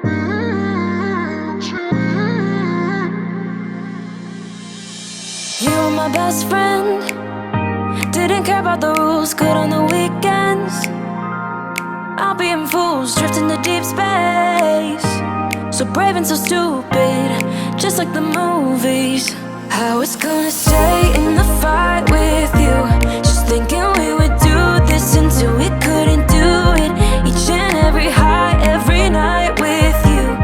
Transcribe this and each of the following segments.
You were my best friend, didn't care about the rules, good on the weekends. I'll be in fools, drifting to deep space. So brave and so stupid, just like the movies. I was gonna stay in the fight with you, just thinking we would do this until we couldn't do it. Each and every high, every night with you.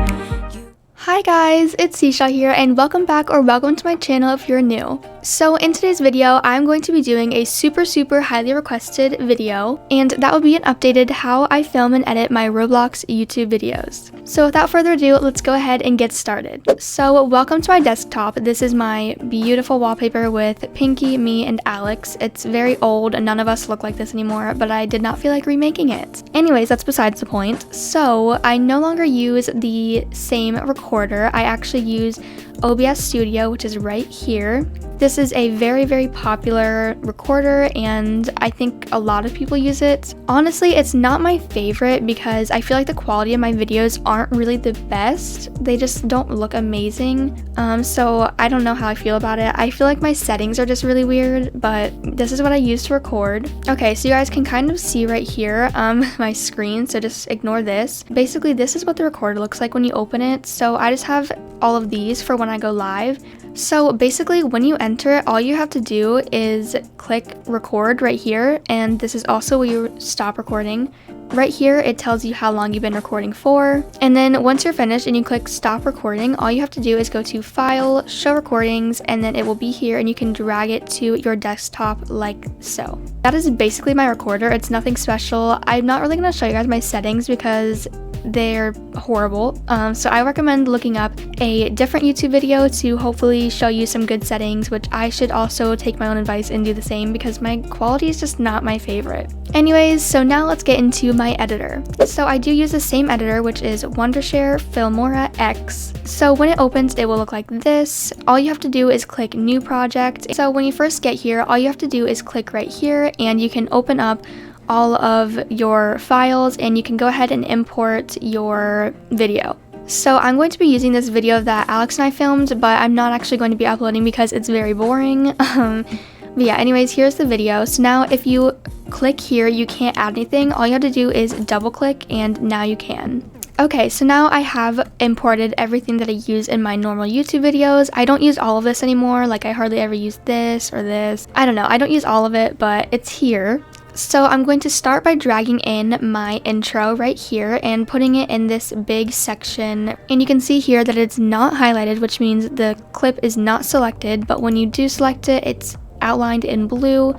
Hi guys, it's seqshell here and welcome back or welcome to my channel if you're new. So in today's video, I'm going to be doing a super highly requested video, and that will be an updated how I film and edit my Roblox YouTube videos. So without further ado, let's go ahead and get started. So welcome to my desktop. This is my beautiful wallpaper with Pinky, me, and Alex. It's very old and none of us look like this anymore, but I did not feel like remaking it. Anyways, that's besides the point. So I no longer use the same recorder. I actually use OBS Studio, which is right here. This is a very popular recorder and I think a lot of people use it. Honestly, it's not my favorite because I feel like the quality of my videos aren't really the best. They just don't look amazing. So I don't know how I feel about it. I feel like my settings are just really weird, but this is what I use to record. Okay, so you guys can kind of see right here my screen, so just ignore this. Basically, this is what the recorder looks like when you open it. So I just have all of these for when I go live. So basically when you enter it, all you have to do is click record right here, and this is also where you stop recording. Right here it tells you how long you've been recording for, and then once you're finished and you click stop recording, all you have to do is go to file, show recordings, and then it will be here and you can drag it to your desktop like so. That is basically my recorder. It's nothing special. I'm not really going to show you guys my settings because they're horrible, so I recommend looking up a different YouTube video to hopefully show you some good settings, which I should also take my own advice and do the same because my quality is just not my favorite. Anyways, so now let's get into my editor. So I do use the same editor, which is Wondershare Filmora X. So when it opens, it will look like this. All you have to do is click new project. So when you first get here, all you have to do is click right here and you can open up all of your files and you can go ahead and import your video. So I'm going to be using this video that Alex and I filmed, but I'm not actually going to be uploading because it's very boring. But yeah, anyways, here's the video. So now if you click here, you can't add anything. All you have to do is double click and now you can. Okay, so now I have imported everything that I use in my normal YouTube videos. I don't use all of this anymore. Like I hardly ever use this or this. I don't know. I don't use all of it, but it's here. So I'm going to start by dragging in my intro right here and putting it in this big section. And you can see here that it's not highlighted, which means the clip is not selected. But when you do select it, it's outlined in blue.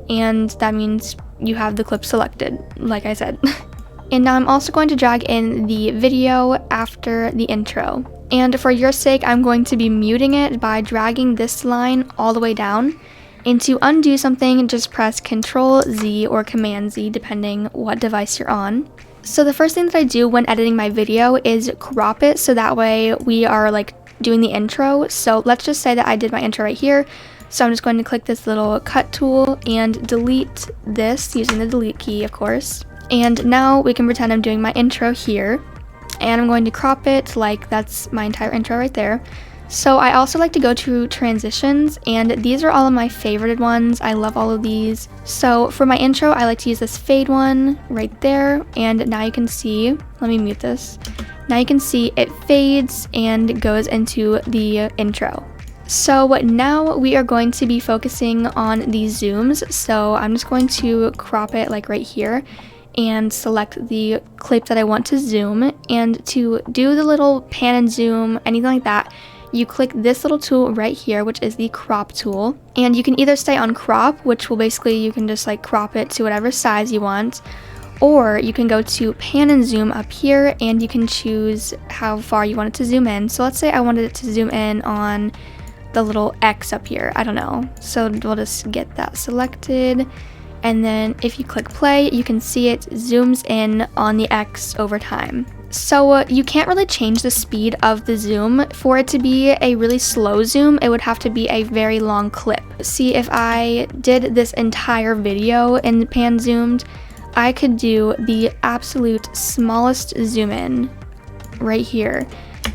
And that means you have the clip selected, like I said. And now I'm also going to drag in the video after the intro. And for your sake, I'm going to be muting it by dragging this line all the way down. And to undo something, just press Ctrl Z or Command Z, depending what device you're on. So the first thing that I do when editing my video is crop it, so that way we are like doing the intro. So let's just say that I did my intro right here. So I'm just going to click this little cut tool and delete this using the delete key, of course. And now we can pretend I'm doing my intro here. And I'm going to crop it like that's my entire intro right there. So I also like to go to transitions, and these are all of my favorited ones. I love all of these. So for my intro, I like to use this fade one right there, and now you can see, let me mute this. Now you can see it fades and goes into the intro. So now we are going to be focusing on the zooms. So I'm just going to crop it like right here and select the clip that I want to zoom, and to do the little pan and zoom, anything like that, you click this little tool right here, which is the crop tool, and you can either stay on crop, which will basically you can just like crop it to whatever size you want, or you can go to pan and zoom up here and you can choose how far you want it to zoom in. So let's say I wanted it to zoom in on the little X up here, I don't know, so we'll just get that selected, and then if you click play, you can see it zooms in on the X over time. So you can't really change the speed of the zoom. For it to be a really slow zoom, it would have to be a very long clip. See, if I did this entire video and pan zoomed, I could do the absolute smallest zoom in right here,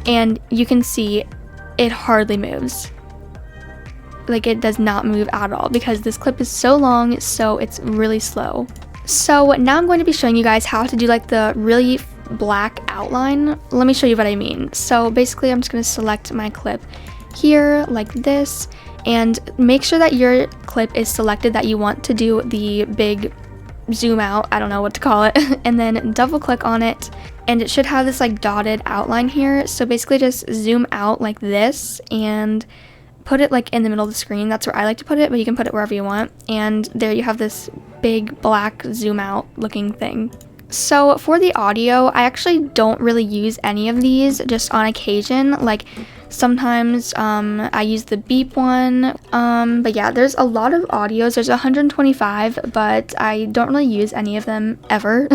and you can see it hardly moves. Like, it does not move at all because this clip is so long, so it's really slow. So now I'm going to be showing you guys how to do like the really black outline. Let me show you what I mean. So basically I'm just going to select my clip here like this, and make sure that your clip is selected that you want to do the big zoom out, I don't know what to call it, and then double click on it, and it should have this like dotted outline here. So basically just zoom out like this and put it like in the middle of the screen. That's where I like to put it, but you can put it wherever you want. And there you have this big black zoom out looking thing. So for the audio, I actually don't really use any of these, just on occasion. Like sometimes I use the beep one, but yeah, there's a lot of audios. There's 125, but I don't really use any of them ever.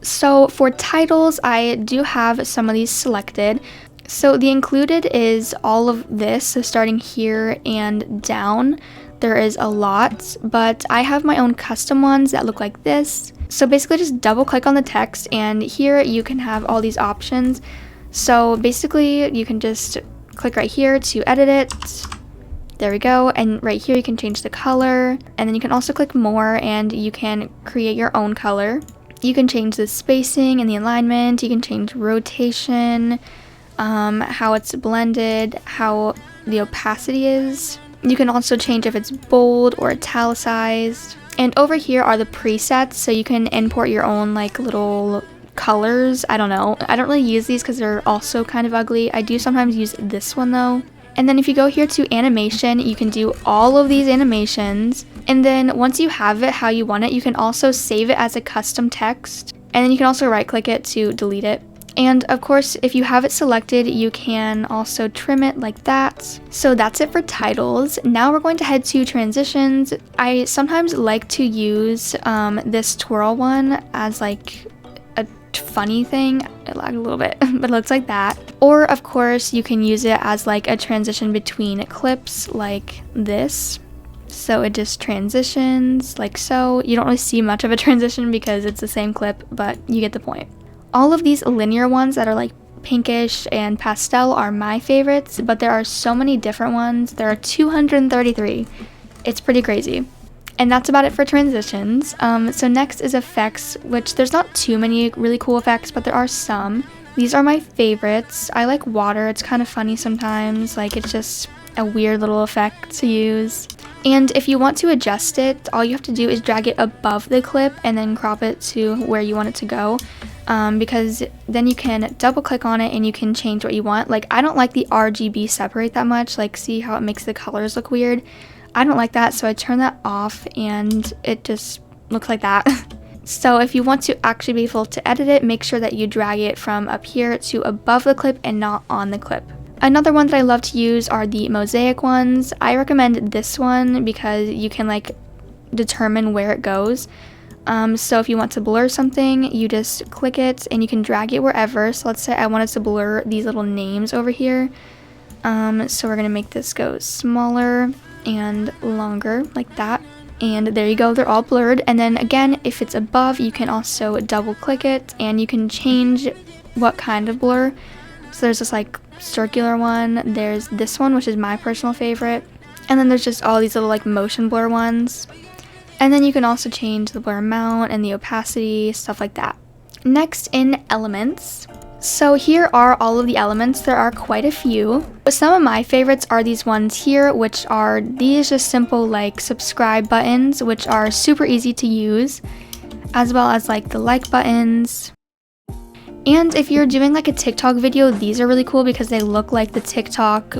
So for titles, I do have some of these selected. So the included is all of this, so starting here and down. There is a lot, but I have my own custom ones that look like this. So basically just double click on the text, and here you can have all these options. So basically you can just click right here to edit it. There we go. And right here you can change the color, and then you can also click more and you can create your own color. You can change the spacing and the alignment. You can change rotation, how it's blended, how the opacity is. You can also change if it's bold or italicized. And over here are the presets, so you can import your own like little colors. I don't know. I don't really use these because they're also kind of ugly. I do sometimes use this one though. And then if you go here to animation, you can do all of these animations. And then once you have it how you want it, you can also save it as a custom text. And then you can also right click it to delete it. And of course, if you have it selected, you can also trim it like that. So that's it for titles. Now we're going to head to transitions. I sometimes like to use this twirl one as like a funny thing. It lagged a little bit, but it looks like that. Or of course, you can use it as like a transition between clips like this. So it just transitions like so. You don't really see much of a transition because it's the same clip, but you get the point. All of these linear ones that are like pinkish and pastel are my favorites, but there are so many different ones. There are 233. It's pretty crazy. And that's about it for transitions. So next is effects, which there's not too many really cool effects, but there are some. These are my favorites. I like water. It's kind of funny sometimes. Like, it's just a weird little effect to use. And if you want to adjust it, all you have to do is drag it above the clip and then crop it to where you want it to go. Because then you can double click on it and you can change what you want. Like, I don't like the RGB separate that much. Like, see how it makes the colors look weird? I don't like that, so I turn that off and it just looks like that. So if you want to actually be able to edit it, make sure that you drag it from up here to above the clip and not on the clip. Another one that I love to use are the mosaic ones. I recommend this one because you can like determine where it goes. So if you want to blur something, you just click it and you can drag it wherever. So let's say I wanted to blur these little names over here. So we're gonna make this go smaller and longer like that. And there you go, they're all blurred. And then again, if it's above, you can also double click it and you can change what kind of blur. So there's this like circular one, there's this one, which is my personal favorite. And then there's just all these little like motion blur ones. And then you can also change the blur amount and the opacity, stuff like that. Next, in elements. So here are all of the elements. There are quite a few. But some of my favorites are these ones here, which are these just simple like subscribe buttons, which are super easy to use, as well as like the like buttons. And if you're doing like a TikTok video, these are really cool because they look like the TikTok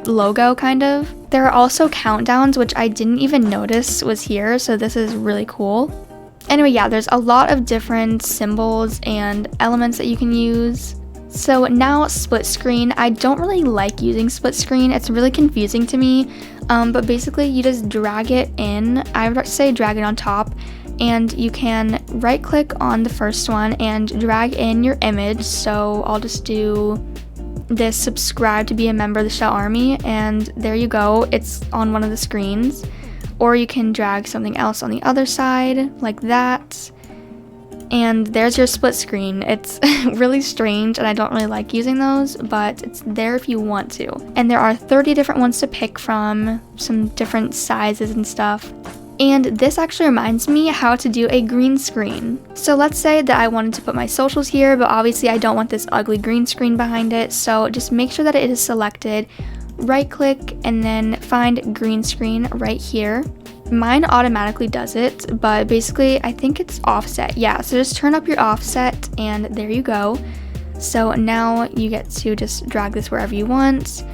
logo kind of. There are also countdowns, which I didn't even notice was here, so this is really cool. Anyway, yeah, there's a lot of different symbols and elements that you can use. So now split screen. I don't really like using split screen. It's really confusing to me, but basically you just drag it in. I would say drag it on top, and you can right click on the first one and drag in your image. So I'll just do this, subscribe to be a member of the Shell Army, and there you go, it's on one of the screens. Or you can drag something else on the other side like that, And there's your split screen. It's really strange and I don't really like using those, but it's there if you want to. And there are 30 different ones to pick from, some different sizes and stuff. And this actually reminds me how to do a green screen. So let's say that I wanted to put my socials here, but obviously I don't want this ugly green screen behind it. So just make sure that it is selected, right click, and then find green screen right here. Mine automatically does it, but basically I think it's offset. Yeah, so just turn up your offset and there you go. So now you get to just drag this wherever you want.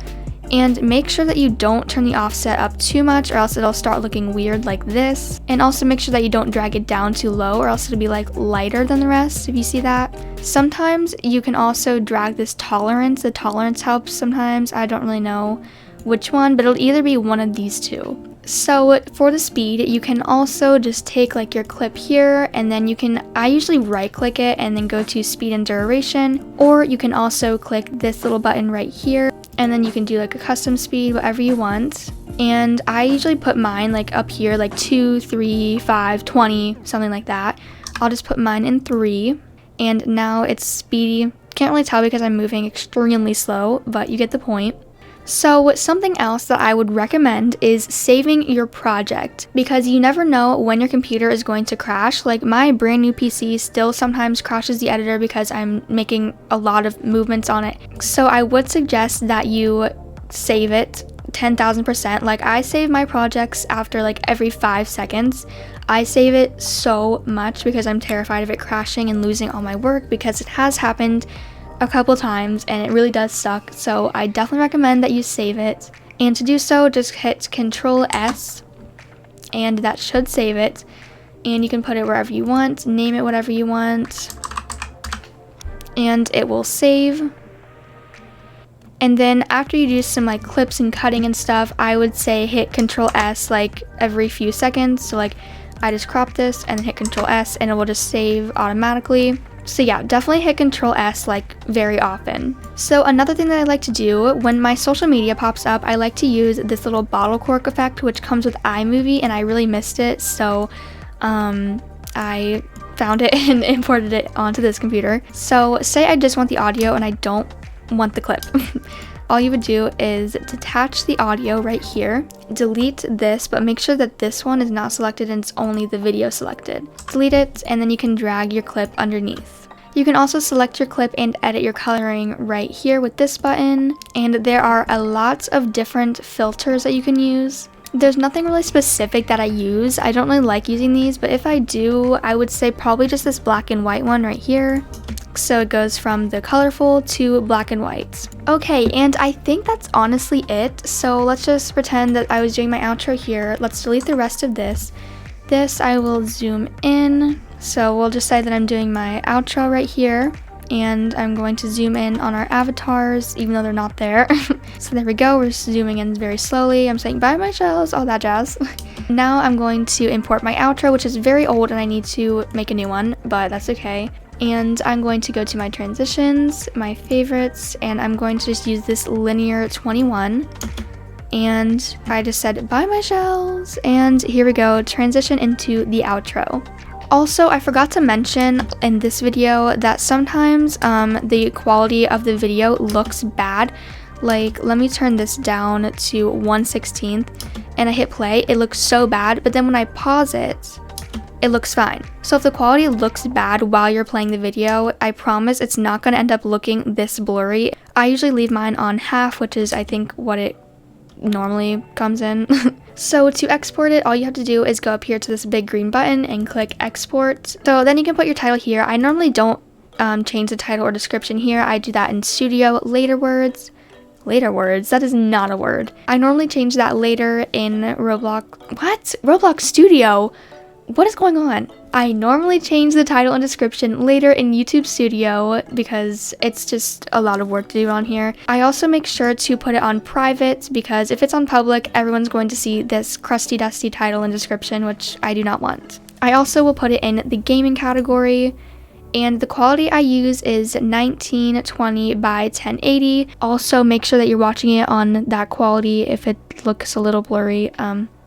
And make sure that you don't turn the offset up too much or else it'll start looking weird like this. And also make sure that you don't drag it down too low or else it'll be like lighter than the rest, if you see that. Sometimes you can also drag this tolerance. The tolerance helps sometimes. I don't really know which one, but it'll either be one of these two. So for the speed, you can also just take like your clip here and then you can, I usually right click it and then go to speed and duration, or you can also click this little button right here and then you can do like a custom speed, whatever you want. And I usually put mine like up here, like 2, 3, 5, 20, something like that. I'll just put mine in 3 and now it's speedy. Can't really tell because I'm moving extremely slow, but you get the point. So something else that I would recommend is saving your project, because you never know when your computer is going to crash. Like my brand new PC still sometimes crashes the editor because I'm making a lot of movements on it. So I would suggest that you save it 10,000%. Like I save my projects after like every 5 seconds. I save it so much because I'm terrified of it crashing and losing all my work, because it has happened a couple times and it really does suck. So I definitely recommend that you save it, and to do so just hit Control S and that should save it, and you can put it wherever you want, name it whatever you want, and it will save. And then after you do some like clips and cutting and stuff, I would say hit Control S like every few seconds. So like I just crop this and then hit Control S and it will just save automatically. So yeah, definitely hit Control S like very often. So another thing that I like to do when my social media pops up, I like to use this little bottle cork effect, which comes with iMovie, and I really missed it. So I found it and imported it onto this computer. So say I just want the audio and I don't want the clip. All you would do is detach the audio right here, delete this, but make sure that this one is not selected and it's only the video selected. Delete it, and then you can drag your clip underneath. You can also select your clip and edit your coloring right here with this button, and there are a lot of different filters that you can use. There's nothing really specific that I use. I don't really like using these, but if I do, I would say probably just this black and white one right here. So it goes from the colorful to black and white. Okay, and I think that's honestly it. So let's just pretend that I was doing my outro here. Let's delete the rest of this. This I will zoom in. So we'll just say that I'm doing my outro right here. And I'm going to zoom in on our avatars, even though they're not there. So there we go, we're zooming in very slowly. I'm saying bye my shells, all that jazz. Now I'm going to import my outro, which is very old and I need to make a new one, but that's okay. And I'm going to go to my transitions, my favorites, and I'm going to just use this linear 21. And I just said bye my shells, and here we go, transition into the outro. Also, I forgot to mention in this video that sometimes the quality of the video looks bad. Like, let me turn this down to 1/16 and I hit play. It looks so bad, but then when I pause it, it looks fine. So if the quality looks bad while you're playing the video, I promise it's not going to end up looking this blurry. I usually leave mine on half, which is I think what it normally comes in. So to export it, all you have to do is go up here to this big green button and click export. So then you can put your title here. I normally don't change the title or description here. I do that in Studio. Later words, that is not a word. I normally change that later in Roblox. What? Roblox Studio? What is going on? I normally change the title and description later in YouTube Studio because it's just a lot of work to do on here. I also make sure to put it on private because if it's on public, everyone's going to see this crusty dusty title and description, which I do not want. I also will put it in the gaming category, and the quality I use is 1920 by 1080. Also make sure that you're watching it on that quality. If it looks a little blurry,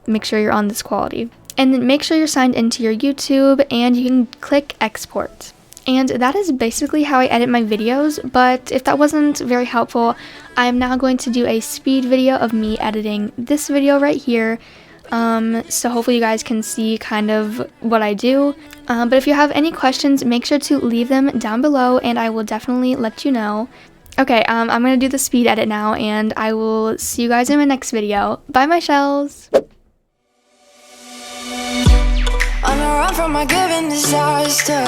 make sure you're on this quality. and then make sure you're signed into your YouTube, and you can click export. And that is basically how I edit my videos, but if that wasn't very helpful, I'm now going to do a speed video of me editing this video right here. So hopefully you guys can see kind of what I do. But if you have any questions, make sure to leave them down below and I will definitely let you know. Okay, I'm gonna do the speed edit now and I will see you guys in my next video. Bye, my shells! On a run from my given disaster,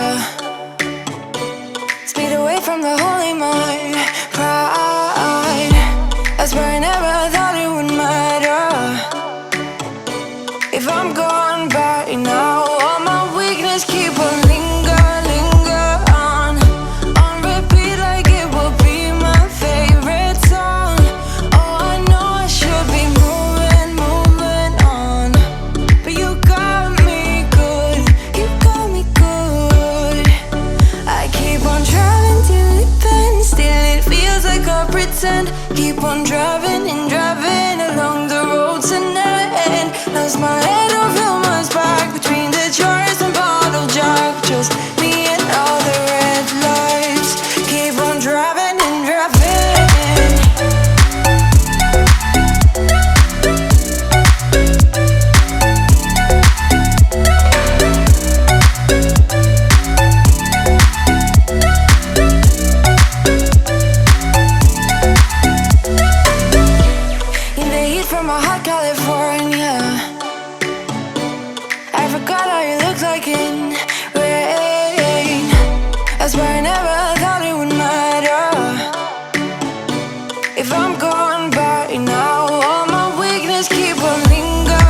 speed away from the holy mind, pride. That's where I never thought it would matter. If I'm gone by now, all my weakness keep on linger on repeat like it will be my favorite song. Oh, I know I should be moving on, but you got me good, you got me good. I keep on driving till it bends, still it feels like I pretend. Keep on driving and driving along the road to never end. Lost my head over my back between the jars and bottle jack. Just me and all the red lights. Keep on driving and driving. In the heat from a hot California, I forgot how you looked like in rain. That's why I never thought it would matter. If I'm gone by now, all my weakness keep on linger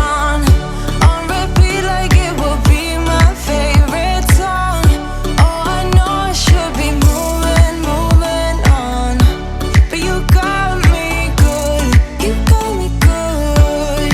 on repeat like it will be my favorite song. Oh, I know I should be moving on, but you got me good, you got me good.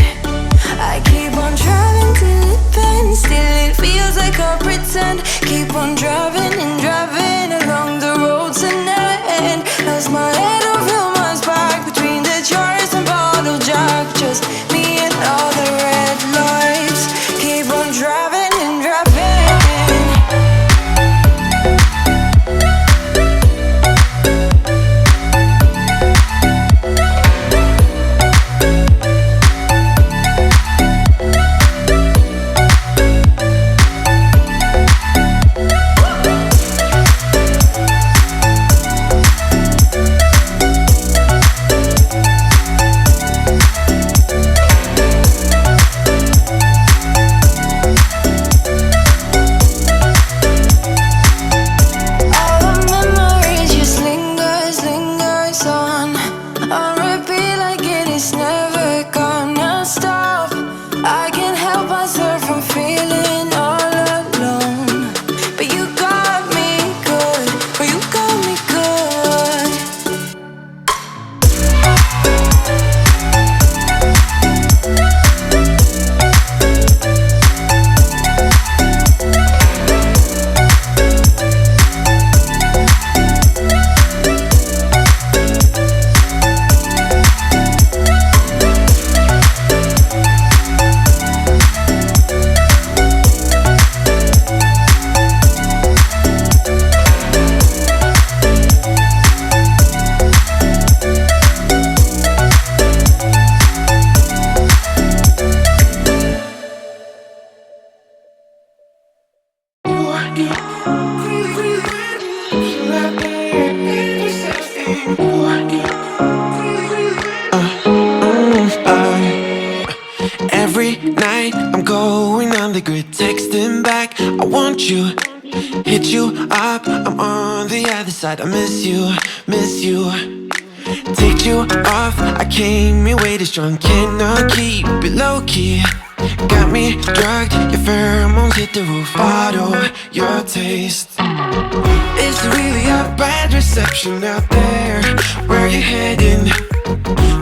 I keep on driving till it bends, still it feels like I pretend. Keep on driving and driving along the road to never end. Lost my head over my back between the jars and bottle jack. Just me and all the red lights. Keep on driving and driving. Every night I'm going on the grid, texting back, I want you, hit you up, I'm on the other side, I miss you, take you off, I came in way too strong, cannot keep it low key, got me drugged, your pheromones hit the roof, bottle your taste. It's really a bad reception out there, where you heading?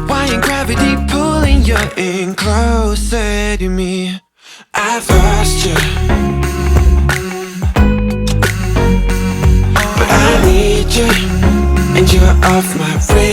Why ain't gravity pulling you in closer to me? I've lost you, but I need you, and you're off my radar.